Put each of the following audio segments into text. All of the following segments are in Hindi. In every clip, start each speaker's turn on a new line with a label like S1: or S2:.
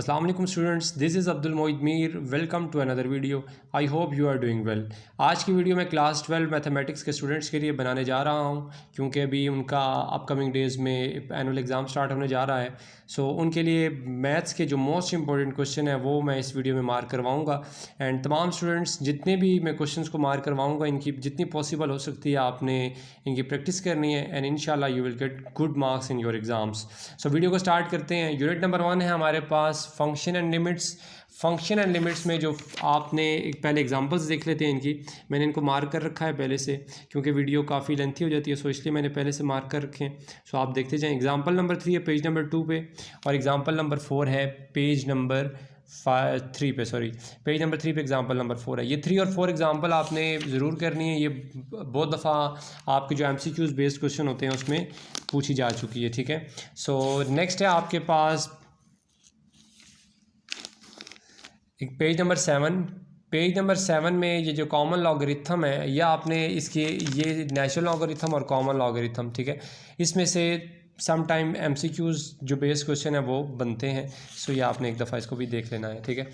S1: अस्सलाम वालेकुम students, this is Abdul Moid Mir. Welcome to another video. I hope you are doing well. आज की वीडियो मैं क्लास 12 मैथमेटिक्स के स्टूडेंट्स के लिए बनाने जा रहा हूं, क्योंकि अभी उनका अपकमिंग डेज़ में एनुअल एग्ज़ाम स्टार्ट होने जा रहा है। सो उनके लिए मैथ्स के जो मोस्ट इंपॉर्टेंट क्वेश्चन है वो मैं इस वीडियो में मार्क करवाऊँगा। एंड तमाम स्टूडेंट्स जितने भी मैं क्वेश्चन को मार्क करवाऊँगा, इनकी जितनी पॉसिबल हो सकती है आपने इनकी प्रैक्टिस करनी है, एंड इंशाल्लाह you will get good marks in your exams. So video को स्टार्ट करते हैं। यूनिट नंबर 1 है हमारे पास function and limits. Function and limits में जो आपने पहले एग्जांपल्स देख लेते हैं इनकी। मैंने इनको मार्क कर रखा है पहले से, क्योंकि वीडियो काफ़ी लेंथी हो जाती है, सो इसलिए मैंने पहले से मार्क कर रखे हैं। सो आप देखते जाएं। एग्जांपल नंबर 3 है पेज नंबर 2 पे, और एग्जांपल नंबर 4 है पेज नंबर 3 पे, सॉरी पेज नंबर 3 पे एग्जांपल नंबर 4 है। ये 3 और 4 एग्जांपल आपने ज़रूर करनी है। ये बहुत दफ़ा आपके जो MCQs बेस्ड क्वेश्चन होते हैं उसमें पूछी जा चुकी है, ठीक है। सो नेक्स्ट है आपके पास एक पेज नंबर 7। पेज नंबर 7 में ये जो कॉमन लॉगरिथम है, या आपने इसके ये नेचुरल लॉगरिथम और कॉमन लॉगरिथम, ठीक है, इसमें से सम टाइम MCQs जो बेस क्वेश्चन है वो बनते हैं। सो ये आपने एक दफ़ा इसको भी देख लेना है, ठीक है।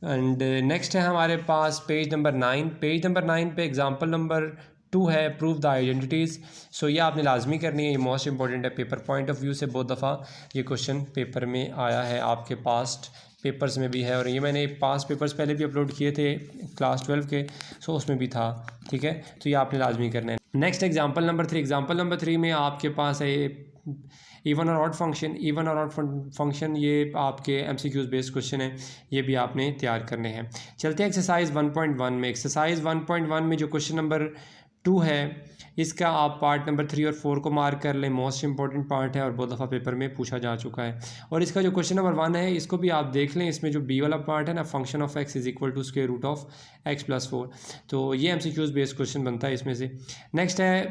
S1: एंड नेक्स्ट है हमारे पास पेज नंबर 9। पेज नंबर 9 पे एग्जांपल नंबर 2 है प्रूव द आइडेंटिटीज़। सो ये आपने लाजमी करनी है, ये मोस्ट इंपॉर्टेंट है। पेपर पॉइंट ऑफ व्यू से बहुत दफ़ा ये क्वेश्चन पेपर में आया है, आपके पास्ट पेपर्स में भी है, और ये मैंने पास्ट पेपर्स पहले भी अपलोड किए थे क्लास 12 के, सो उसमें भी था, ठीक है। तो ये आपने लाजमी करना है। Next example number 3। Example number 3 में आपके पास है इवन और ऑड फंक्शन। इवन और ऑड फंक्शन ये आपके MCQs बेस्ड क्वेश्चन है, ये भी आपने तैयार करने हैं। चलते हैं एक्सरसाइज 1.1 में। एक्सरसाइज 1.1 में जो क्वेश्चन नंबर 2 है, इसका आप पार्ट नंबर 3 और 4 को मार्क कर लें। मोस्ट इंपॉर्टेंट पार्ट है और बहुत दफ़ा पेपर में पूछा जा चुका है। और इसका जो क्वेश्चन नंबर 1 है, इसको भी आप देख लें। इसमें जो बी वाला पार्ट है ना, function of x is equal to square root of x+4, तो ये MCQs बेस्ड क्वेश्चन बनता है इसमें से। नेक्स्ट है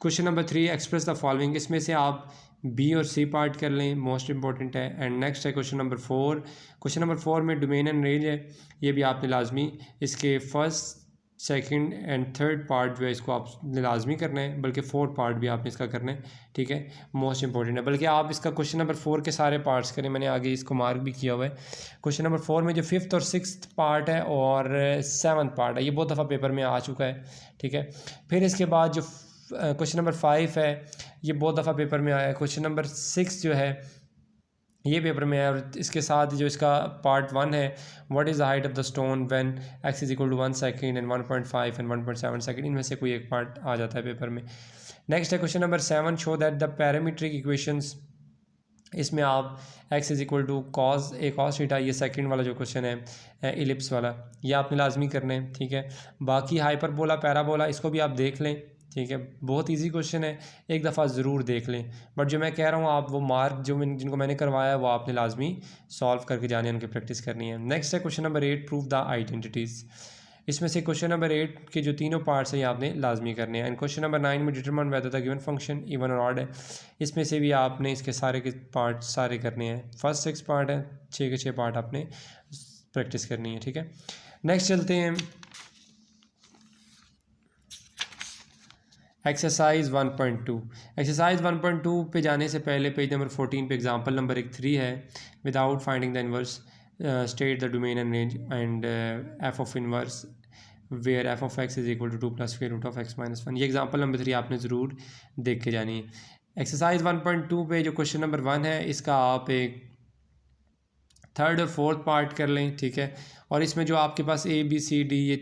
S1: question number 3, express the following. इसमें से आप B और C पार्ट कर लें, मोस्ट इंपॉर्टेंट है। एंड नेक्स्ट है क्वेश्चन नंबर 4। क्वेश्चन नंबर 4 में डोमेन एंड रेंज है, ये भी आपने लाजमी इसके first second and third part जो है इसको आप लाजमी करना है, बल्कि 4 पार्ट भी आपने इसका करना है, ठीक है। मोस्ट इंपॉर्टेंट है, बल्कि आप इसका क्वेश्चन नंबर 4 के सारे पार्ट्स करें। मैंने आगे इसको मार्क भी किया हुआ है। क्वेश्चन नंबर 4 में जो 5th और 6th पार्ट है और 7th पार्ट है, ये बहुत दफ़ा पेपर में आ चुका है, ठीक है। फिर इसके बाद जो क्वेश्चन नंबर 5 है, ये बहुत दफ़ा पेपर में आया है। क्वेश्चन नंबर 6 जो है ये पेपर में है, और इसके साथ जो इसका पार्ट 1 है, what is the height of the stone when x is equal to 1 second and 1.5 and 1.7 second, इनमें से कोई एक पार्ट आ जाता है पेपर में। नेक्स्ट है question number 7, show that the parametric equations. इसमें आप x is equal to cos a cos theta, ये सेकंड वाला जो क्वेश्चन है इलिप्स वाला, ये आपने लाजमी करना है, ठीक है। बाकी हाइपरबोला पैराबोला इसको भी आप देख लें, ठीक है। बहुत इजी क्वेश्चन है, एक दफ़ा ज़रूर देख लें। बट जो मैं कह रहा हूँ, आप वो मार्क जिनको मैंने करवाया है वो आपने लाजमी सॉल्व करके जाने, उनकी प्रैक्टिस करनी है। नेक्स्ट है question number 8, prove the identities. इसमें से क्वेश्चन नंबर 8 के जो तीनों पार्ट्स हैं ये आपने लाजमी करने हैं। एंड क्वेश्चन नंबर 9 में determine whether the given function even और ऑड है, इसमें से भी आपने इसके सारे के पार्ट सारे करने हैं। फर्स्ट 6 पार्ट है, 6 के 6 पार्ट आपने प्रैक्टिस करनी है, ठीक है। नेक्स्ट चलते हैं एक्सरसाइज 1.2। एक्सरसाइज 1.2 पे जाने से पहले पेज नंबर 14 पे एग्जांपल नंबर 3 है, without finding the inverse state the domain and range and f of inverse where f of x is equal to 2 plus square root of x-1। ये एग्जांपल नंबर 3 आपने ज़रूर देख के जानी है। एक्सरसाइज 1.2 पे जो क्वेश्चन नंबर 1 है, इसका आप एक थर्ड और फोर्थ पार्ट कर लें, ठीक है। और इसमें जो आपके पास A B C D ये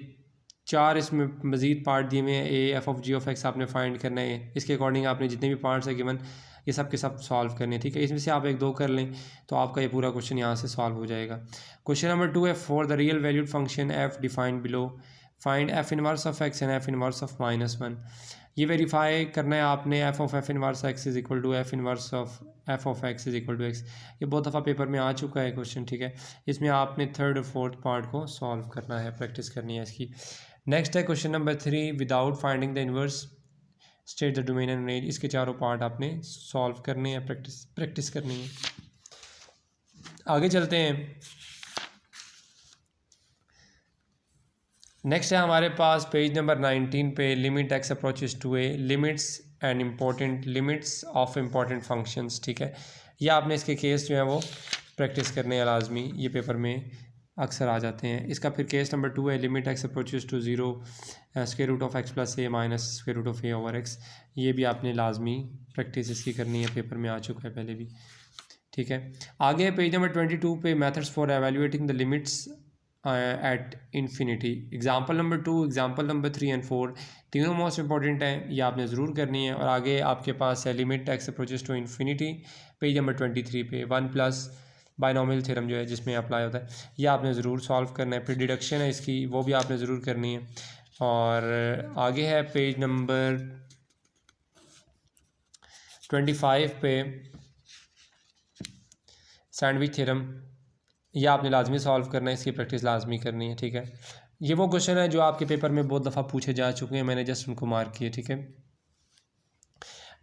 S1: 4 इसमें मज़ीद पार्ट दिए हुए हैं। A f of g of x आपने फाइंड करना है, इसके अकॉर्डिंग आपने जितने भी पार्ट्स है गिवन ये सब के सब सॉल्व करने हैं, ठीक है। इसमें से आप 1-2 कर लें तो आपका ये पूरा क्वेश्चन यहाँ से सॉल्व हो जाएगा। क्वेश्चन नंबर 2 है, for the real valued function f defined below, find f inverse of x and f inverse of -1। ये वेरीफाई करना है आपने, f of f inverse x is equal to f inverse of f of x is equal to x. ये बहुत दफ़ा पेपर में आ चुका है क्वेश्चन, ठीक है। इसमें आपने थर्ड और फोर्थ पार्ट को सॉल्व करना है, प्रैक्टिस करनी है इसकी। नेक्स्ट है question number 3, without finding the inverse state the domain and range. इसके चारों पार्ट आपने सॉल्व करने हैं, प्रैक्टिस करनी है। आगे चलते हैं। नेक्स्ट है हमारे पास पेज नंबर 19 पे, limit x approaches to a, limits and important limits of important functions, ठीक है। ये आपने इसके केस जो है वो प्रैक्टिस करने हैं लाजमी, ये पेपर में अक्सर आ जाते हैं। इसका फिर केस नंबर 2 है limit x approaches to zero square root of x plus a minus square root of a over x. ये भी आपने लाजमी प्रैक्टिस इसकी करनी है, पेपर में आ चुका है पहले भी, ठीक है। आगे है पेज नंबर 22 पे methods for evaluating the limits at infinity. Example number 2, example number 3 and 4 तीनों मोस्ट इंपॉर्टेंट हैं, ये आपने ज़रूर करनी है। और आगे आपके पास है limit x approaches to infinity, page number 23 पे 1 प्लस बायनॉमियल थ्योरम जो है जिसमें अप्लाई होता है, ये आपने ज़रूर सॉल्व करना है। फिर डिडक्शन है इसकी, वो भी आपने ज़रूर करनी है। और आगे है पेज नंबर 25 पे सैंडविच थ्योरम, ये आपने लाजमी सॉल्व करना है, इसकी प्रैक्टिस लाजमी करनी है, ठीक है। ये वो क्वेश्चन है जो आपके पेपर में बहुत दफ़ा पूछे जा चुके हैं, मैंने जस्ट उनको मार्क किए, ठीक है।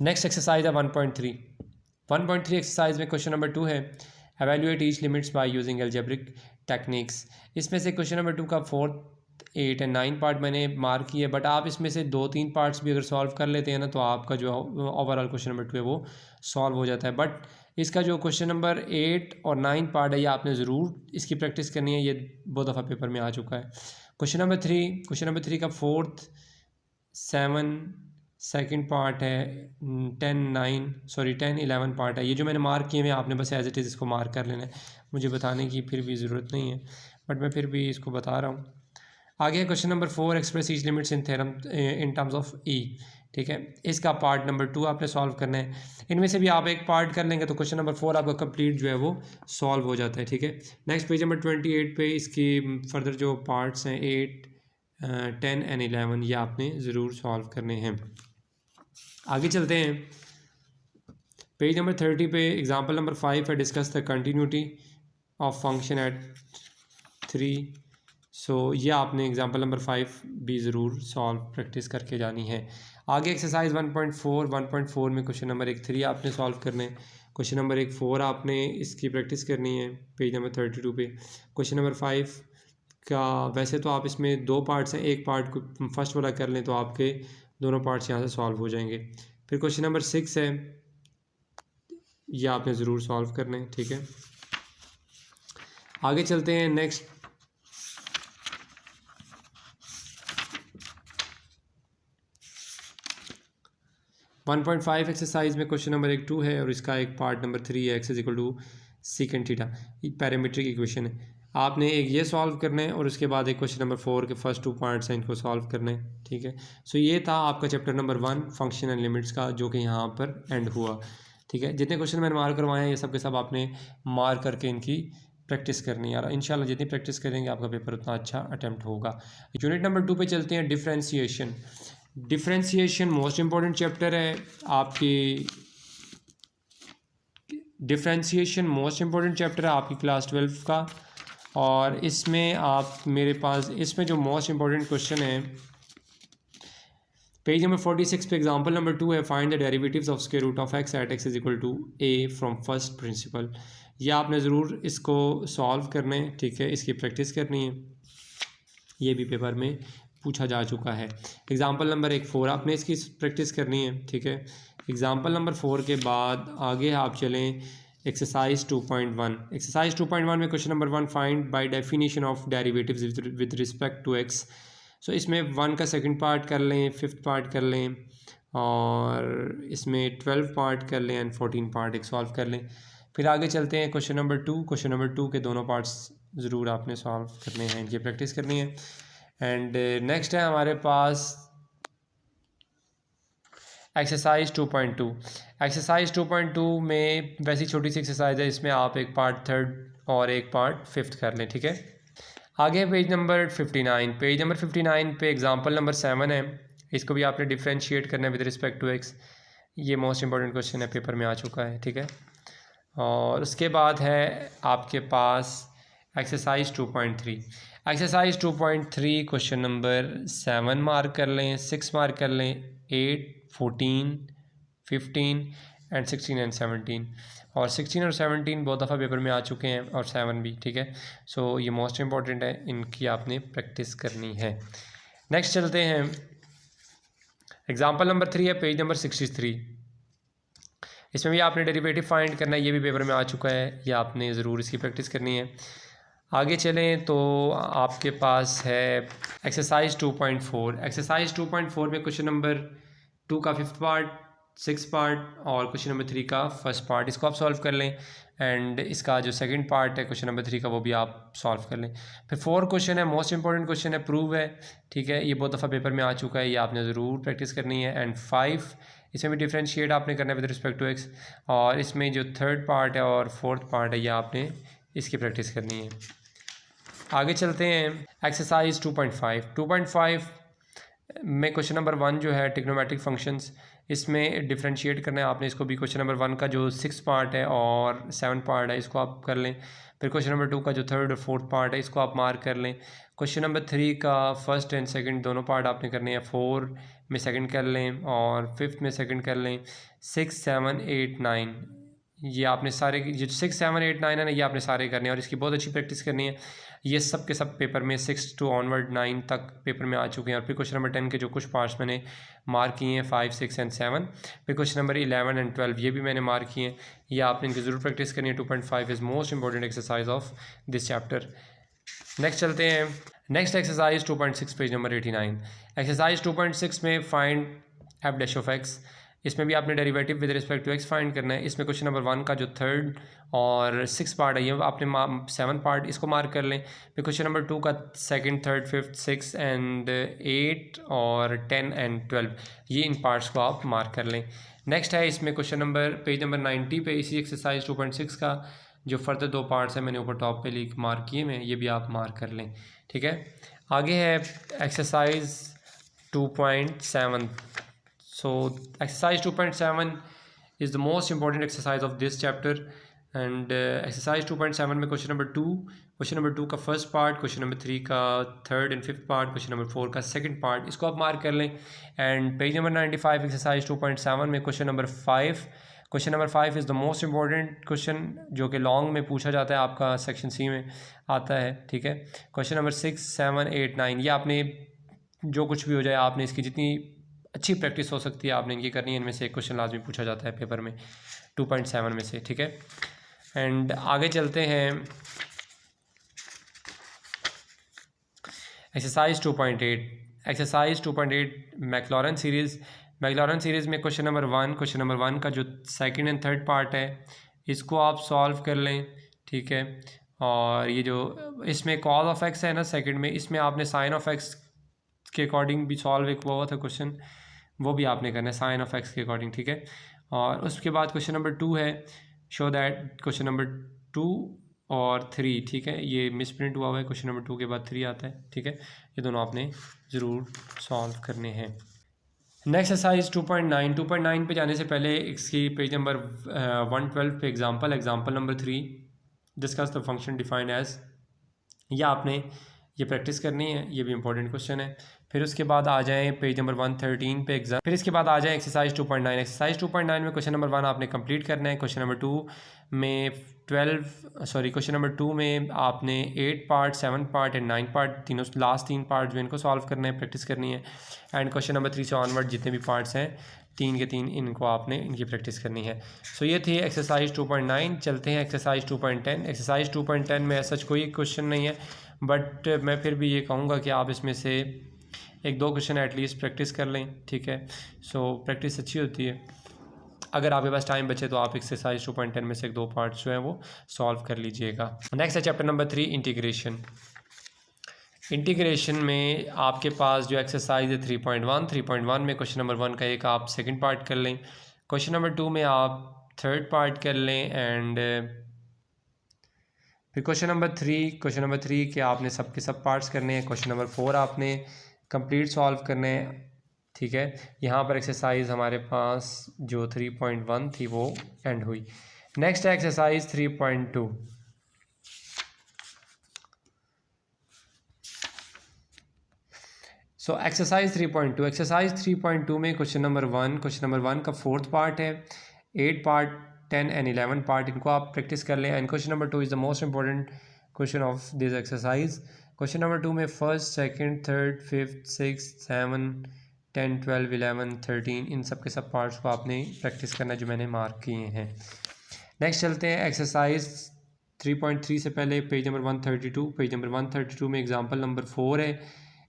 S1: नेक्स्ट एक्सरसाइज है 1.3 एक्सरसाइज में क्वेश्चन नंबर 2 है evaluate each limits by using algebraic techniques. इसमें से क्वेश्चन नंबर 2 का 4, 8 एंड 9 पार्ट मैंने मार्क किए, बट आप इसमें से 2-3 पार्ट्स भी अगर सॉल्व कर लेते हैं ना तो आपका जो ओवरऑल क्वेश्चन नंबर 2 है वो सॉल्व हो जाता है। बट इसका जो क्वेश्चन नंबर 8 और 9 पार्ट है ये आपने ज़रूर इसकी प्रैक्टिस करनी है, ये बहुत दफ़ा पेपर में आ चुका है। क्वेश्चन नंबर 3 का 4th, 7 सेकंड पार्ट है, 10 11 पार्ट है। ये जो मैंने मार्क किए हैं आपने बस एज इट इज़ इसको मार्क कर लेना है, मुझे बताने की फिर भी ज़रूरत नहीं है, बट मैं फिर भी इसको बता रहा हूँ। आगे है question number 4 express each limits in theorem in terms of E, ठीक है। इसका पार्ट नंबर 2 आपने सॉल्व करना है। इनमें से भी आप एक पार्ट कर लेंगे तो क्वेश्चन नंबर 4 आपका कंप्लीट जो है वो सॉल्व हो जाता है, ठीक है। नेक्स्ट पेज नंबर 28 पे इसकी फर्दर जो पार्ट्स हैं 8, 10 एंड 11 ये आपने ज़रूर सॉल्व करने हैं। आगे चलते हैं पेज नंबर 30 पे एग्जाम्पल नंबर 5 है discuss the continuity of function at 3। सो ये आपने एग्जाम्पल नंबर 5 भी ज़रूर सॉल्व प्रैक्टिस करके जानी है। आगे एक्सरसाइज 1.4 में क्वेश्चन नंबर 3 आपने सॉल्व करने हैं, क्वेश्चन नंबर 4 आपने इसकी प्रैक्टिस करनी है पेज नंबर 32 पे। क्वेश्चन नंबर 5 का वैसे तो आप इसमें 2 पार्ट्स हैं, एक पार्ट को फर्स्ट वाला कर लें तो आपके दोनों पार्ट्स यहाँ से सॉल्व हो जाएंगे। फिर क्वेश्चन नंबर 6 है, ये आपने ज़रूर सॉल्व करना है, ठीक है। आगे चलते हैं नेक्स्ट 1.5 एक्सरसाइज में क्वेश्चन नंबर 2 है और इसका एक पार्ट नंबर 3 है x is equal to secant theta, parametric equation है। आपने एक ये सॉल्व करना है और उसके बाद एक क्वेश्चन नंबर 4 के फर्स्ट 2 पार्ट्स हैं इनको सॉल्व करना है, ठीक है। सो ये था आपका chapter number 1 function and limits का, जो कि यहाँ पर एंड हुआ, ठीक है। जितने क्वेश्चन मैंने मार्क करवाए हैं ये सब के सब आपने मार्क करके इनकी प्रैक्टिस करनी है यार। इंशाल्लाह जितनी प्रैक्टिस करेंगे आपका पेपर उतना अच्छा अटैम्प्ट होगा। यूनिट नंबर 2 पे चलते हैं, differentiation. Differentiation most important chapter है आपकी, डिफ्रेंशिएशन मोस्ट इम्पॉर्टेंट चैप्टर है आपकी क्लास 12 का। और इसमें आप मेरे पास इसमें जो मोस्ट इम्पॉर्टेंट क्वेश्चन है पेज नंबर 46 पे एग्जांपल नंबर 2 है find the derivatives of square root of x at x is equal to a from first principle. ये आपने ज़रूर इसको सॉल्व करना है, ठीक है, इसकी प्रैक्टिस करनी है, ये भी पेपर में पूछा जा चुका है। एग्जाम्पल नंबर 4 आपने इसकी प्रैक्टिस करनी है, ठीक है। एग्जाम्पल नंबर 4 के बाद आगे आप चलें एक्सरसाइज 2.1। एक्सरसाइज 2.1 में question number 1 find by definition of derivatives with respect to X. So इसमें 1 का सेकंड पार्ट कर लें, 5th पार्ट कर लें और इसमें 12 पार्ट कर लें एंड 14 पार्ट एक सॉल्व कर लें। फिर आगे चलते हैं क्वेश्चन नंबर 2। क्वेश्चन नंबर 2 के दोनों पार्ट्स ज़रूर आपने सॉल्व करने हैं, इनकी प्रैक्टिस करनी है। एंड नेक्स्ट है हमारे पास एक्सरसाइज 2.2। एक्सरसाइज 2.2 में वैसी छोटी सी एक्सरसाइज है, इसमें आप एक पार्ट 3rd और एक पार्ट 5th कर लें, ठीक है। आगे पेज नंबर 59। पेज नंबर 59 पे एग्जांपल नंबर 7 है, इसको भी आपने डिफ्रेंशिएट करना है विद रिस्पेक्ट टू एक्स। ये मोस्ट इंपॉर्टेंट क्वेश्चन है, पेपर में आ चुका है, ठीक है। और उसके बाद है आपके पास exercise 2.3। Exercise 2.3 question number 7 mark कर लें, 6 मार्क कर लें, 8, 14, 15 एंड 16 एंड 17। और 16 और 17 बहुत दफ़ा पेपर में आ चुके हैं और 7 भी, ठीक है। सो ये मोस्ट इम्पॉर्टेंट है, इनकी आपने प्रैक्टिस करनी है। नेक्स्ट चलते हैं, एग्जाम्पल नंबर 3 है पेज नंबर 63। इसमें भी आपने डेरिवेटिव फाइंड करना है, ये भी पेपर में आ चुका है, ये आपने ज़रूर इसकी प्रैक्टिस करनी है। आगे चलें तो आपके पास है एक्सरसाइज 2.4। एक्सरसाइज 2.4 में क्वेश्चन नंबर 2 का 5th पार्ट, 6th पार्ट और क्वेश्चन नंबर 3 का 1st पार्ट, इसको आप सॉल्व कर लें। एंड इसका जो 2nd पार्ट है क्वेश्चन नंबर 3 का, वो भी आप सॉल्व कर लें। फिर 4 क्वेश्चन है, मोस्ट इंपॉर्टेंट क्वेश्चन है, प्रूव है, ठीक है, ये बहुत दफ़ा पेपर में आ चुका है, ये आपने ज़रूर प्रैक्टिस करनी है। एंड 5 इसमें भी डिफ्रेंशिएट आपने करना है विद रिस्पेक्ट टू एक्स, और इसमें जो 3rd पार्ट है और 4th पार्ट है, ये आपने इसकी प्रैक्टिस करनी है। आगे चलते हैं एक्सरसाइज 2.5 में क्वेश्चन नंबर 1 जो है ट्रिग्नोमेट्रिक फंक्शंस, इसमें डिफरेंशिएट करना है आपने इसको भी। क्वेश्चन नंबर 1 का जो 6 पार्ट है और 7 पार्ट है, इसको आप कर लें। फिर क्वेश्चन नंबर 2 का जो 3rd और 4th पार्ट है, इसको आप मार्क कर लें। क्वेश्चन नंबर 3 का 1st एंड 2nd दोनों पार्ट आपने करने हैं, 4 में 2nd कर लें और 5th में 2nd कर लें। 6, 7, 8, 9 ये आपने सारे, जो 6, 7, 8, 9 है ना, ये आपने सारे करने हैं और इसकी बहुत अच्छी प्रैक्टिस करनी है। ये सब के सब पेपर में 6 to ऑनवर्ड 9 तक पेपर में आ चुके हैं। और फिर क्वेश्चन नंबर 10 के जो कुछ पार्ट्स मैंने मार्क किए हैं 5, 6 एंड 7। फिर क्वेश्चन नंबर 11 एंड 12 ये भी मैंने मार्क किए हैं, ये आपने इनकी ज़रूर प्रैक्टिस करनी है। 2.5 is most important exercise of this chapter. Next चलते हैं, next exercise 2.6 page number 89। Exercise 2.6 में find f dash of x, इसमें भी आपने derivative with respect to x find करना है। इसमें क्वेश्चन नंबर 1 का जो 3rd और 6th पार्ट है, ये आपने 7 पार्ट इसको मार्क कर लें। फिर क्वेश्चन नंबर 2 का 2nd, 3rd, 5th, 6 एंड 8 और 10 एंड 12, ये इन पार्ट्स को आप मार्क कर लें। नेक्स्ट है इसमें क्वेश्चन नंबर पेज नंबर 90 पे इसी एक्सरसाइज 2.6 का जो फर्दर 2 पार्ट्स हैं मैंने ऊपर टॉप पे लिख मार्क किए में, ये भी आप मार्क कर लें, ठीक है। आगे है exercise 2.7। So exercise 2.7 is the most important exercise of this chapter and exercise 2.7 में क्वेश्चन नंबर 2 का 1st पार्ट, क्वेश्चन नंबर 3 का 3rd and 5th part, question number 4 का 2nd पार्ट, इसको आप मार्क कर लें। एंड पेज नंबर 95 एक्सरसाइज 2.7 में question number 5 is the most important question जो कि लॉन्ग में पूछा जाता है, आपका सेक्शन सी में आता है, ठीक है। क्वेश्चन नंबर 6, 7, 8, 9 ये आपने जो कुछ भी हो जाए आपने इसकी जितनी अच्छी प्रैक्टिस हो सकती है आपने इनकी करनी है। इनमें से एक क्वेश्चन लाजमी पूछा जाता है पेपर में 2.7 में से, ठीक है। एंड आगे चलते हैं एक्सरसाइज 2.8। एक्सरसाइज 2.8 मैक्लॉरन सीरीज़ में क्वेश्चन नंबर 1 का जो 2nd एंड 3rd पार्ट है, इसको आप सॉल्व कर लें, ठीक है। और ये जो इसमें कॉज ऑफ एक्स है ना 2nd में, इसमें आपने साइन ऑफ एक्स के अकॉर्डिंग भी सॉल्व एक हुआ था क्वेश्चन, वो भी आपने करना है साइन ऑफ एक्स के अकॉर्डिंग, ठीक है। और उसके बाद क्वेश्चन नंबर 2 है, शो दैट क्वेश्चन नंबर 2 और 3, ठीक है, ये मिसप्रिंट हुआ हुआ है, क्वेश्चन नंबर 2 के बाद 3 आता है, ठीक है। ये दोनों आपने ज़रूर सॉल्व करने हैं। नेक्स्ट एक्सरसाइज 2.9 पे जाने से पहले इसकी पेज नंबर 112 पे example number 3, discuss the function defined as, ये आपने ये प्रैक्टिस करनी है, ये भी इंपॉर्टेंट क्वेश्चन है। फिर उसके बाद आ जाएं पेज नंबर 113 पे एग्जाम, फिर इसके बाद आ जाएं एक्सरसाइज 2.9। एक्सरसाइज 2.9 में क्वेश्चन नंबर 1 आपने कंप्लीट करना है। क्वेश्चन नंबर 2 में क्वेश्चन नंबर 2 में आपने 8 पार्ट, 7 पार्ट एंड 9 पार्ट, तीनों लास्ट 3 पार्ट जो इनको सॉल्व करना है, प्रैक्टिस करनी है। एंड क्वेश्चन नंबर 3 से ऑनवर्ड जितने भी पार्ट्स हैं 3 के 3 इनको आपने इनकी प्रैक्टिस करनी है। सो ये थी एक्सरसाइज 2.9। चलते हैं एक्सरसाइज 2.10। एक्सरसाइज 2.10 में ऐसा कोई क्वेश्चन नहीं है, बट मैं फिर भी ये कहूँगा कि आप इसमें से 1-2 क्वेश्चन एटलीस्ट प्रैक्टिस कर लें, ठीक है। सो प्रैक्टिस अच्छी होती है। अगर आपके पास टाइम बचे तो आप एक्सरसाइज 2.10 में से 1-2 पार्ट्स जो हैं वो सॉल्व कर लीजिएगा। नेक्स्ट है चैप्टर नंबर 3 इंटीग्रेशन में आपके पास जो एक्सरसाइज है 3.1 में क्वेश्चन नंबर 1 का एक आप 2nd पार्ट कर लें, क्वेश्चन नंबर 2 में आप 3rd पार्ट कर लें। एंड फिर क्वेश्चन नंबर 3 के आपने सब के सब पार्ट्स करने हैं। क्वेश्चन नंबर 4 आपने कंप्लीट सॉल्व करने हैं, ठीक है। यहाँ पर एक्सरसाइज हमारे पास जो 3.1 थी वो एंड हुई। नेक्स्ट है एक्सरसाइज 3.2। सो एक्सरसाइज 3.2 में क्वेश्चन नंबर 1 का 4th पार्ट है, 8 पार्ट, 10 एंड 11 पार्ट, इनको आप प्रैक्टिस कर लें। And question number 2 is the most important question of this exercise. Question number 2 में 1st, 2nd, 3rd, 5th, 6th, 7, 10, 12, 11, 13 इन सब के सब पार्ट्स को आपने प्रैक्टिस करना है जो मैंने मार्क किए हैं। नेक्स्ट चलते हैं एक्सरसाइज 3.3 से पहले पेज नंबर 132। पेज नंबर 132 में एग्जांपल नंबर 4 है,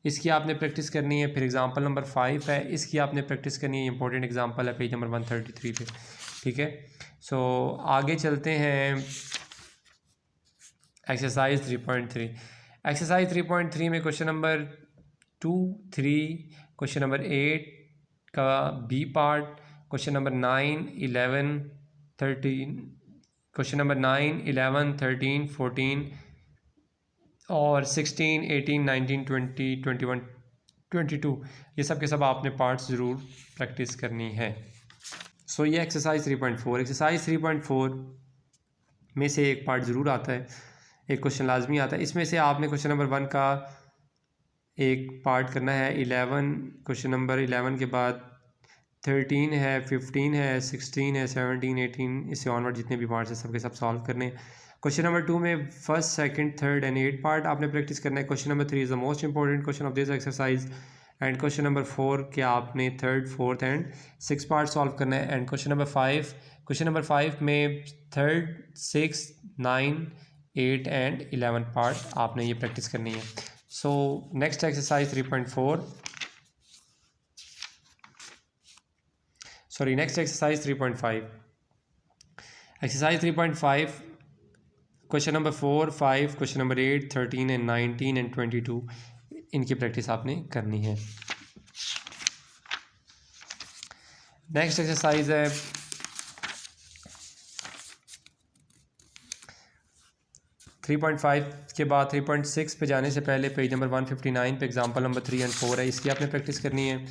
S1: इसकी आपने प्रैक्टिस करनी है। फिर एग्जांपल नंबर 5 है, इसकी आपने प्रैक्टिस करनी है। इंपॉर्टेंट एग्जांपल है पेज नंबर 133 पे, ठीक है। सो आगे चलते हैं एक्सरसाइज 3.3। एक्सरसाइज 3.3 में क्वेश्चन नंबर 2, 3, क्वेश्चन नंबर 8 का b part, question number 9, 11, 13, question number 9, 11, 13, 14 और 16, 18, 19, 20, 21, 22 ये सब के सब आपने पार्ट्स ज़रूर प्रैक्टिस करनी है। सो ये एक्सरसाइज 3.4। एक्सरसाइज 3.4 में से एक पार्ट ज़रूर आता है, एक क्वेश्चन लाजमी आता है। इसमें से आपने क्वेश्चन नंबर 1 का एक पार्ट करना है। 11 क्वेश्चन नंबर 11 के बाद 13 है, 15 है, 16 है, 17, 18 इससे ऑनवर्ड जितने भी पार्ट्स हैं सबके सब सॉल्व करने। क्वेश्चन नंबर 2 में first, second, third and 8 part आपने प्रैक्टिस करना है। Question number 3 is the most important question of this exercise and question number 4 के आपने third, fourth and 6 part solve करना है। एंड क्वेश्चन नंबर 5 में थर्ड, 6, 9, 8 एंड 11 पार्ट आपने ये प्रैक्टिस करनी है। So next exercise 3.4 next exercise 3.5। Exercise 3.5 question number 4, 5, question number 8, 13 and 19 and 22 इनकी प्रैक्टिस आपने करनी है। नेक्स्ट एक्सरसाइज है थ्री पॉइंट फाइव के बाद 3.6 पे जाने से पहले पेज नंबर 159 पे एग्जांपल नंबर 3 एंड 4 है, इसकी आपने प्रैक्टिस करनी है।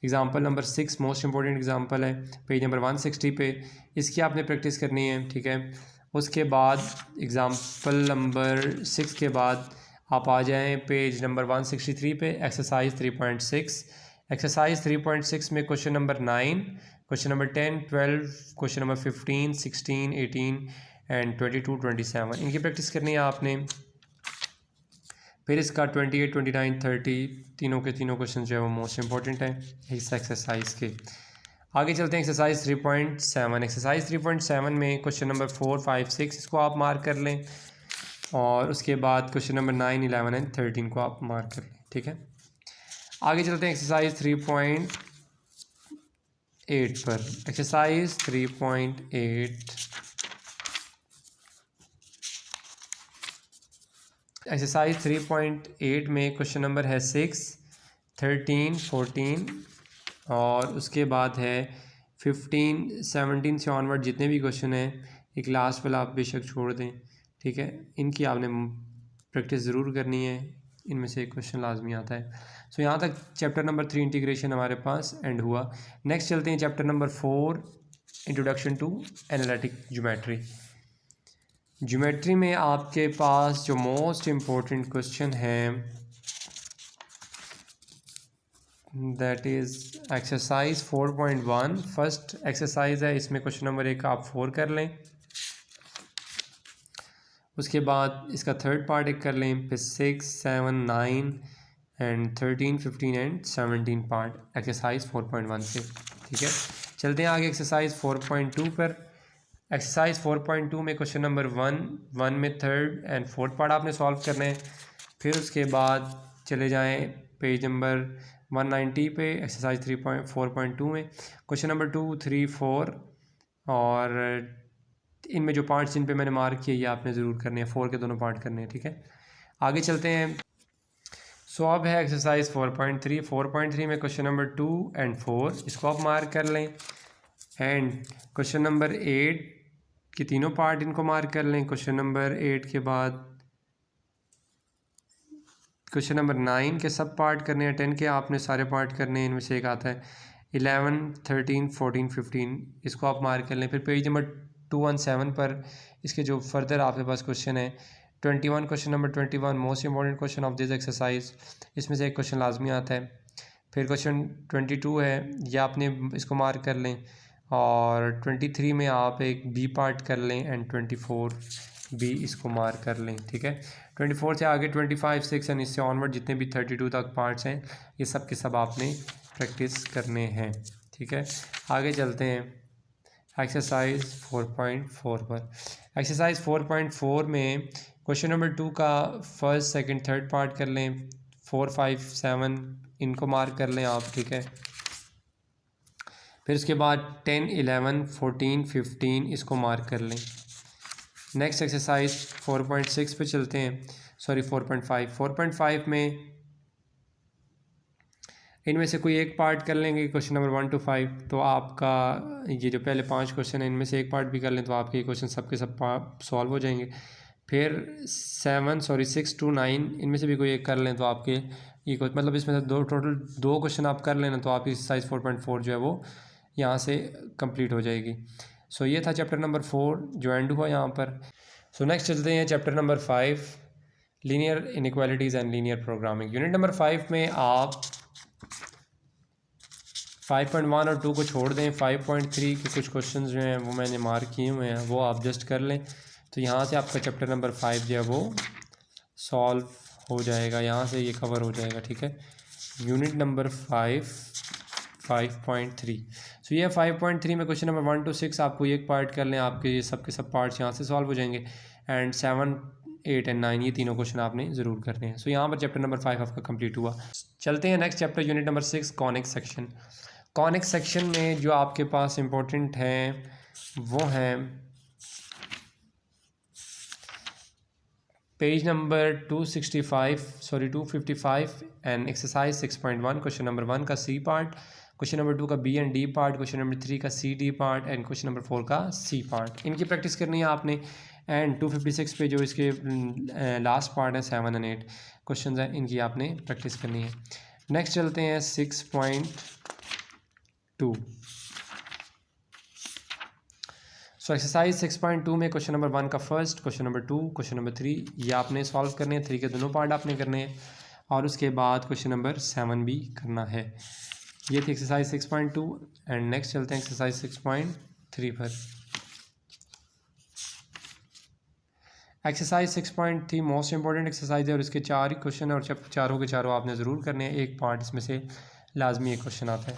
S1: Example number 6 most important example है, पेज नंबर 160 पे इसकी आपने प्रैक्टिस करनी है, ठीक है। उसके बाद एग्जांपल नंबर 6 के बाद आप आ जाएं पेज नंबर 163 पे एक्सरसाइज 3.6। एक्सरसाइज 3.6 में question number 9, question number 10, 12, question number 15, 16, 18 and 22, 27 इनकी प्रैक्टिस करनी है आपने। फिर इसका 28, 29, 30 तीनों के तीनों क्वेश्चन जो है वो मोस्ट इंपॉर्टेंट हैं इस एक्सरसाइज के। आगे चलते हैं एक्सरसाइज 3.7। एक्सरसाइज 3.7 में क्वेश्चन नंबर 4, 5, 6 इसको आप मार्क कर लें और उसके बाद क्वेश्चन नंबर 9, 11 एंड 13 को आप मार्क कर लें, ठीक है। आगे चलते हैं एक्सरसाइज 3.8 पर। एक्सरसाइज 3.8 एक्सरसाइज 3.8 में क्वेश्चन नंबर है 6, 13, 14 और उसके बाद है 15, 17 से ऑनवर्ड जितने भी क्वेश्चन हैं, एक लास्ट वाला आप बेशक छोड़ दें, ठीक है। इनकी आपने प्रैक्टिस ज़रूर करनी है, इनमें से एक क्वेश्चन लाजमी आता है। सो यहाँ तक चैप्टर नंबर 3 इंटीग्रेशन हमारे पास एंड हुआ। नेक्स्ट चलते हैं chapter number 4 introduction to analytic geometry. Geometry में आपके पास जो मोस्ट इम्पोर्टेंट क्वेश्चन है that is exercise 4.1। First exercise है, इसमें क्वेश्चन नंबर 1 आप 4 कर लें, उसके बाद इसका थर्ड पार्ट एक कर लें, फिर 6, 7, 9 एंड 13, 15 एंड 17 पार्ट एक्सरसाइज 4.1 से, ठीक है। चलते हैं आगे एक्सरसाइज 4.2 पर। एक्सरसाइज 4.2 में क्वेश्चन नंबर 1 में थर्ड एंड फोर्थ पार्ट आपने सॉल्व करना है। फिर उसके बाद चले जाएं पेज नंबर 190 पे एक्सरसाइज 4.2 में क्वेश्चन नंबर 2, 3, 4 और इनमें जो पार्ट्स जिन पे मैंने मार्क किए ये आपने ज़रूर करने हैं, 4 के दोनों पार्ट करने हैं, ठीक है। आगे चलते हैं। सो अब है एक्सरसाइज 4.3 में क्वेश्चन नंबर 2 एंड 4 इसको आप मार्क कर लें एंड क्वेश्चन नंबर 8 के तीनों पार्ट इनको मार्क कर लें। क्वेश्चन नंबर 8 के बाद क्वेश्चन नंबर 9 के सब पार्ट करने हैं, 10 के आपने सारे पार्ट करने हैं, इनमें से एक आता है 11, 13, 14, 15 इसको आप मार्क कर लें। फिर पेज नंबर 217 पर इसके जो फर्दर आपके पास क्वेश्चन है 21, question number 21 most important question of this exercise, इसमें से एक क्वेश्चन लाजमी आता है। फिर क्वेश्चन 22 है, ये आपने इसको मार्क कर लें और 23 में आप एक बी पार्ट कर लें एंड 24 बी इसको मार्क कर लें, ठीक है। 24 से आगे 25, 6 एंड इससे ऑनवर्ड जितने भी 32 तक पार्ट्स हैं ये सब के सब आपने प्रैक्टिस करने हैं। ठीक है, आगे चलते हैं एक्सरसाइज 4.4 पर। एक्सरसाइज 4.4 में क्वेश्चन नंबर 2 का फर्स्ट सेकंड थर्ड पार्ट कर लें, 4 5 7 इनको मार्क कर लें आप। ठीक है, फिर उसके बाद 10 11 14 15 इसको मार्क कर लें। नेक्स्ट एक्सरसाइज 4.6 पे चलते हैं, सॉरी 4.5 में इनमें से कोई एक पार्ट कर लेंगे क्वेश्चन नंबर 1 to 5, तो आपका ये जो पहले 5 क्वेश्चन हैं इनमें से एक पार्ट भी कर लें तो आपके ये क्वेश्चन सबके सब सॉल्व हो जाएंगे। फिर 6 to 9 इनमें से भी कोई एक कर लें तो आपके ये मतलब इसमें से टोटल 2 क्वेश्चन आप कर लेना तो आपकी एक्सरसाइज 4.4 जो है वो यहाँ से कंप्लीट हो जाएगी। सो ये था चैप्टर नंबर 4 जो एंड हुआ यहाँ पर। सो नेक्स्ट चलते हैं chapter number 5, linear inequalities and linear programming. Unit number 5 में आप 5.1 और 2 को छोड़ दें। 5.3 के कुछ क्वेश्चंस जो हैं वो मैंने मार्क किए हुए हैं, वो आप जस्ट कर लें तो यहाँ से आपका चैप्टर नंबर 5 जो है वो सॉल्व हो जाएगा, यहाँ से ये कवर हो जाएगा। ठीक है, यूनिट नंबर 5.3। सो ये 5.3 में क्वेश्चन नंबर 1 to 6 आपको एक पार्ट कर लें, आपके ये सब के सब पार्ट्स यहाँ से सॉल्व हो जाएंगे। एंड 7 8 एंड 9 ये तीनों क्वेश्चन आपने ज़रूर करने हैं। सो यहाँ पर चैप्टर नंबर 5 आपका कंप्लीट हुआ। चलते हैं next chapter unit number 6, conic section. Conic section में जो आपके पास इम्पोर्टेंट हैं वो हैं page number 255 and exercise 6.1, question number 1 का सी पार्ट, क्वेश्चन नंबर 2 का B and D part, question number 3 का C D part and question number 4 का सी पार्ट। इनकी प्रैक्टिस करनी है आपने। एंड 256 पे जो इसके लास्ट पार्ट है 7 and 8 क्वेश्चन हैं, इनकी आपने प्रैक्टिस करनी है। नेक्स्ट चलते हैं 6.2। सो एक्सरसाइज 6.2 में क्वेश्चन नंबर 1 का first, question number 2, question number 3 ये आपने सॉल्व करने हैं। 3 के दोनों पार्ट आपने करने हैं और उसके बाद क्वेश्चन नंबर 7 भी करना है। ये थी एक्सरसाइज 6.2 एंड नेक्स्ट चलते हैं एक्सरसाइज 6.3 पर। एक्सरसाइज 6.3 मोस्ट इंपॉर्टेंट एक्सरसाइज है और इसके 4 ही क्वेश्चन है और चारों के चारों आपने ज़रूर करने हैं। एक पार्ट इसमें से लाजमी एक क्वेश्चन आता है।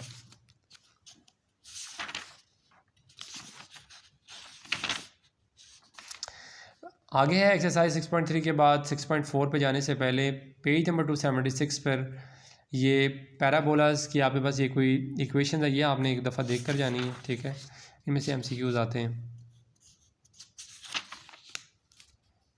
S1: आगे है एक्सरसाइज 6.3 के बाद 6.4 पे जाने से पहले पेज नंबर 276 पर ये पैराबोलास की आपके पास ये कोई इक्वेशन है, ये आपने एक दफ़ा देख कर जानी है। ठीक है, इनमें से MCQs आते हैं।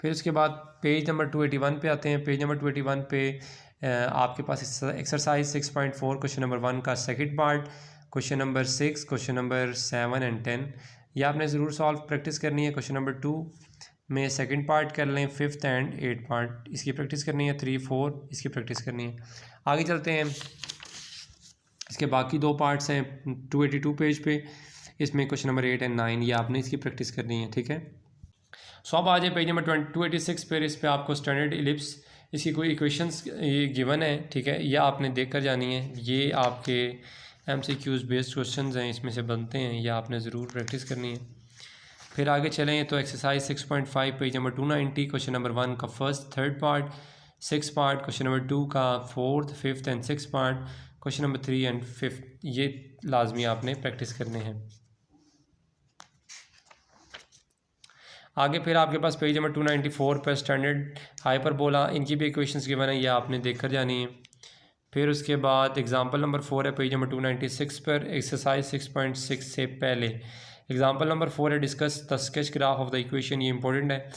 S1: फिर उसके बाद पेज नंबर 281 पे आते हैं। पेज नंबर 281 पे आपके पास एक्सरसाइज 6.4 क्वेश्चन नंबर 1 का second part, question number 6, question number 7 and 10 ये आपने ज़रूर सॉल्व प्रैक्टिस करनी है। क्वेश्चन नंबर 2 में सेकंड पार्ट कर लें, 5th एंड 8th पार्ट इसकी प्रैक्टिस करनी है। 3 4 इसकी प्रैक्टिस करनी है। आगे चलते हैं, इसके बाकी 2 पार्ट्स हैं 282 पेज पे, इसमें क्वेश्चन नंबर 8 एंड 9 ये आपने इसकी प्रैक्टिस करनी है। ठीक है, सो अब आ जाए पेज नंबर 286 पर। इस पर आपको स्टैंडर्ड इलिप्स इसकी कोई इक्वेशंस ये गिवन है। ठीक है, यह आपने देख कर जानी है। ये आपके MCQs बेस्ड क्वेश्चंस हैं, इसमें से बनते हैं, यह आपने ज़रूर प्रैक्टिस करनी है। फिर आगे चलें तो exercise 6.5 page number 290 question number 1 का first third part, 6 part, question number 2 का 4th 5th and 6th part, question number 3 and 5th ये लाजमी आपने प्रैक्टिस करने हैं। आगे फिर आपके पास पेज नंबर 294 पर स्टैंडर्ड हाइपरबोला इनकी भी इक्वेशंस गिवन है, ये आपने देख कर जानी है। फिर उसके बाद एग्जांपल नंबर 4 है पेज नंबर 296 पर। एक्सरसाइज 6.6 से पहले एग्जांपल नंबर 4 है discuss the sketch graph of the equation, ये इंपॉर्टेंट है,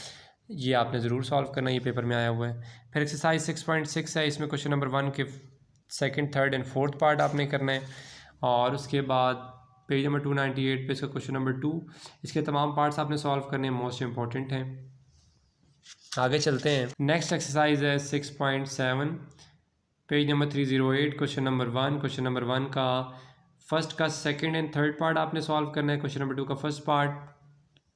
S1: ये आपने ज़रूर सॉल्व करना है, ये पेपर में आया हुआ है। फिर एक्सरसाइज 6.6 है, इसमें क्वेश्चन नंबर 1 के second third and fourth part आपने करना है। और उसके बाद पेज नंबर 298 पे इसका क्वेश्चन नंबर 2, इसके तमाम पार्ट्स आपने सॉल्व करने हैं, मोस्ट इंपॉर्टेंट हैं। आगे चलते हैं, नेक्स्ट एक्सरसाइज है 6.7 page number 308 question number 1, question number 1 का फर्स्ट का सेकंड एंड थर्ड पार्ट आपने सॉल्व करना है। क्वेश्चन नंबर 2 का first part,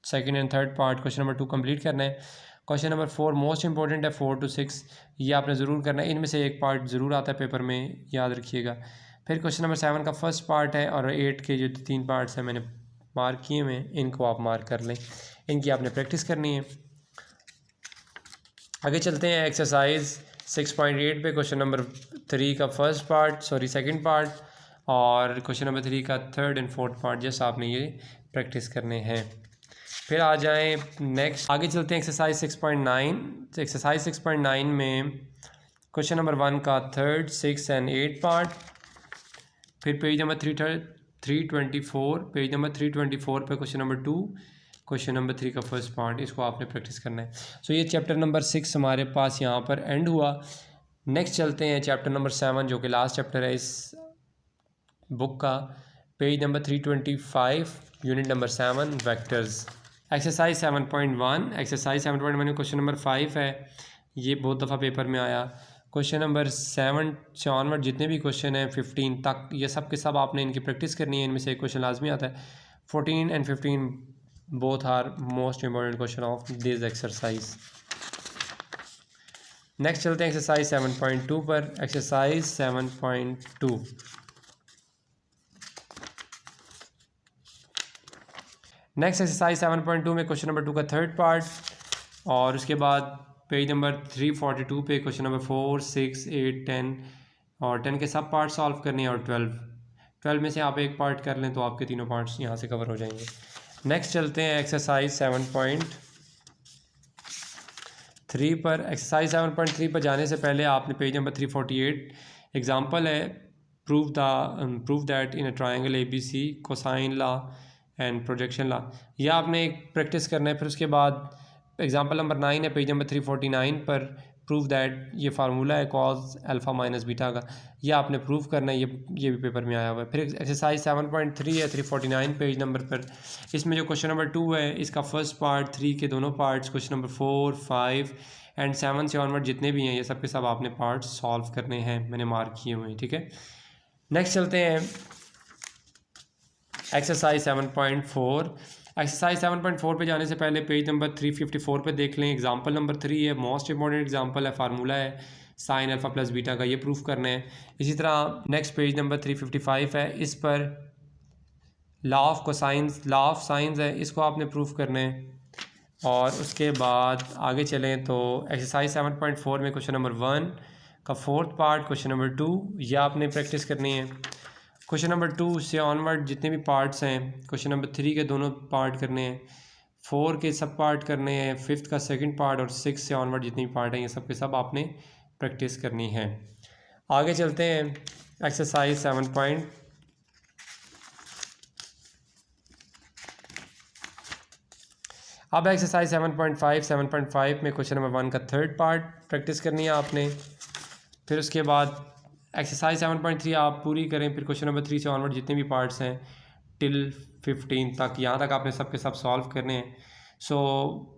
S1: second and third part, question number 2 complete करना है। क्वेश्चन नंबर 4 मोस्ट इंपॉर्टेंट है, 4 to 6 ये आपने ज़रूर करना है, इनमें से एक पार्ट ज़रूर आता है पेपर में, याद रखिएगा। फिर क्वेश्चन नंबर 7 का फर्स्ट पार्ट है और 8 के जो 3 पार्ट्स हैं मैंने मार्क किए हुए हैं, इनको आप मार्क कर लें, इनकी आपने प्रैक्टिस करनी है। आगे चलते हैं एक्सरसाइज 6.8 पे क्वेश्चन नंबर 3 का first part, sorry second part, और क्वेश्चन नंबर 3 का third and fourth part just आपने ये प्रैक्टिस करने हैं। फिर आ जाएं नेक्स्ट, आगे चलते हैं एक्सरसाइज 6.9। एक्सरसाइज 6.9 में क्वेश्चन नंबर 1 का थर्ड, 6 एंड 8 पार्ट। फिर पेज नंबर 324, पेज नंबर 324 पे क्वेश्चन नंबर 2, क्वेश्चन नंबर 3 का फर्स्ट पार्ट, इसको आपने प्रैक्टिस करना है। सो ये चैप्टर नंबर 6 हमारे पास यहाँ पर एंड हुआ। नेक्स्ट चलते हैं चैप्टर नंबर 7 जो कि लास्ट चैप्टर है इस बुक का, page number 325, unit number 7, vectors. Exercise 7.1, exercise 7.1 में क्वेश्चन नंबर 5 है, ये बहुत दफ़ा पेपर में आया। क्वेश्चन नंबर 7 से ऑनवर्ड जितने भी क्वेश्चन हैं 15 तक, ये सब के सब आपने इनकी प्रैक्टिस करनी है। इनमें से एक क्वेश्चन लाजमी आता है। 14 and 15 both are most important question of this exercise. Next चलते हैं एक्सरसाइज 7.2 पर। एक्सरसाइज 7.2, नेक्स्ट एक्सरसाइज 7.2 में क्वेश्चन नंबर 2 का थर्ड पार्ट, और उसके बाद पेज नंबर 342 पे क्वेश्चन नंबर 4, 6, 8, 10 और 10 के सब पार्ट सॉल्व करने हैं, और 12 में से आप एक पार्ट कर लें तो आपके तीनों पार्ट्स यहाँ से कवर हो जाएंगे। नेक्स्ट चलते हैं एक्सरसाइज 7.3 पर। एक्सरसाइज 7.3 पर जाने से पहले आपने पेज नंबर 348, एग्जाम्पल है, prove that in a triangle ABC cosine law and projection law, यह आपने एक प्रैक्टिस करना है। फिर उसके बाद एग्जाम्पल नंबर 9 है पेज नंबर 349 पर, प्रूव दैट ये फार्मूला है कॉस अल्फ़ा माइनस बीटा का, ये आपने प्रूव करना है। ये भी पेपर में आया हुआ है। फिर एक्सरसाइज 7.3 है 349 पेज नंबर पर, इसमें जो क्वेश्चन नंबर 2 है इसका फर्स्ट पार्ट, 3 के दोनों पार्ट्स, क्वेश्चन नंबर 4, 5 एंड 7 से ऑनवर्ड जितने भी हैं ये सब के सब आपने पार्ट्स सॉल्व करने हैं, मैंने मार्क किए हुए हैं, ठीक है। नेक्स्ट चलते हैं एक्सरसाइज 7.4। एक्सरसाइज 7.4 पे जाने से पहले पेज नंबर 354 पे देख लें। एग्जांपल नंबर 3 है, मोस्ट इंपॉर्टेंट एग्जांपल है, फार्मूला है साइन अल्फ़ा प्लस बीटा का, ये प्रूफ करना है। इसी तरह नेक्स्ट पेज नंबर 355 है, इस पर लॉ ऑफ साइंस है, इसको आपने प्रूफ करना है। और उसके बाद आगे चलें तो एक्सरसाइज 7.4 में क्वेश्चन नंबर 1 का फोर्थ पार्ट, क्वेश्चन नंबर 2, यह आपने प्रैक्टिस करनी है। क्वेश्चन नंबर 2 से ऑनवर्ड जितने भी पार्ट्स हैं, क्वेश्चन नंबर 3 के दोनों पार्ट करने हैं, 4 के सब पार्ट करने हैं, 5th का सेकंड पार्ट, और 6 से ऑनवर्ड जितने भी पार्ट हैं ये सब के सब आपने प्रैक्टिस करनी है। आगे चलते हैं एक्सरसाइज 7. अब एक्सरसाइज 7.5 में क्वेश्चन नंबर 1 का थर्ड पार्ट प्रैक्टिस करनी है आपने। फिर उसके बाद एक्सरसाइज 7.3 आप पूरी करें। फिर क्वेश्चन नंबर 3 से ऑनवर्ड जितने भी पार्ट्स हैं टिल 15 तक, यहाँ तक आपने सब के सब सॉल्व करने हैं। सो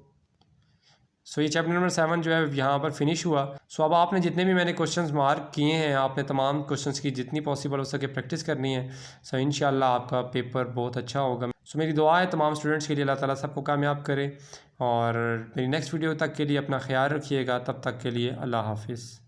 S1: ये चैप्टर नंबर 7 जो है यहाँ पर फिनिश हुआ। सो अब आपने जितने भी मैंने क्वेश्चंस मार्क किए हैं, आपने तमाम क्वेश्चंस की जितनी पॉसिबल हो सके प्रैक्टिस करनी है। सो इंशाल्लाह आपका पेपर बहुत अच्छा होगा। सो मेरी दुआ है तमाम स्टूडेंट्स के लिए, अल्लाह ताला सबको कामयाब करे। और मेरी नेक्स्ट वीडियो तक के लिए अपना ख्याल रखिएगा। तब तक के लिए अल्लाह हाफिज़।